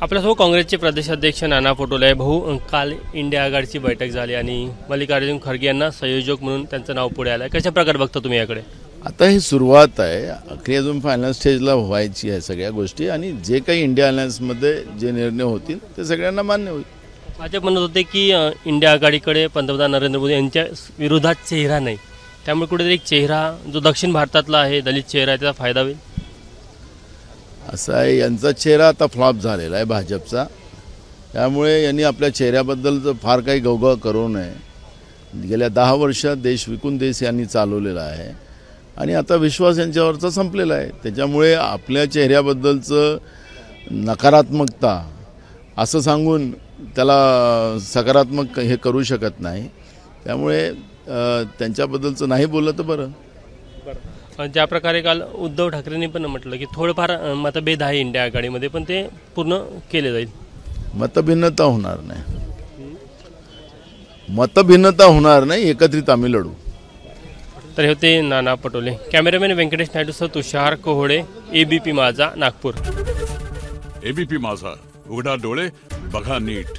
आपल्यासोबत काँग्रेसचे प्रदेशाध्यक्ष नाना पटोले भाऊ, काल इंडिया आघाडीची बैठक झाली आणि मल्लिकार्जुन खरगे यांना संयोजक म्हणून त्यांचं नाव पुढे आलं. कशा प्रकारे बघता तुम्ही याकडे? आता ही सुरुवात आहे, अखेर अजून फायनल स्टेजला व्हायची आहे सगळ्या गोष्टी, आणि जे काही इंडिया अलायन्समध्ये जे निर्णय होतील ते सगळ्यांना मान्य होईल. भाजप म्हणत होते की इंडिया आघाडीकडे पंतप्रधान नरेंद्र मोदी यांच्या विरोधात चेहरा नाही, त्यामुळे कुठेतरी एक चेहरा जो दक्षिण भारतातला आहे, दलित चेहरा आहे, त्याचा फायदा होईल. असा आहे, यांचा चेहरा आता फ्लॉप झालेला आहे भाजपचा, त्यामुळे यांनी आपल्या चेहऱ्याबद्दल फार काही गवगव करू नये. गेल्या 10 वर्षात देश विकून देश यांनी चालवलेला आहे आणि आता विश्वास यांच्यावरचा संपलेला आहे. त्याच्यामुळे आपल्या चेहऱ्याबद्दलचं नकारात्मकता असं सांगून त्याला सकारात्मक हे करू शकत नाही. त्यामुळे त्यांच्याबद्दलचं नाही बोललं तर बरं. ज्या प्रकारे काल उद्धव ठाकरेंनी पण म्हटलं की थोडंफार मतभेद आहे इंडिया आघाडीमध्ये, पण ते पूर्ण केले जाईल. मतभिन्नता होणार नाही, मतभिन्नता होणार नाही, एकत्रित आम्ही लढू. तर हे होते नाना पटोले. कॅमेरामॅन व्यंकटेश नायडूसह तुषार कोहोळे, ABP माझा, नागपूर. ABP माझा, उघडा डोळे बघा नीट.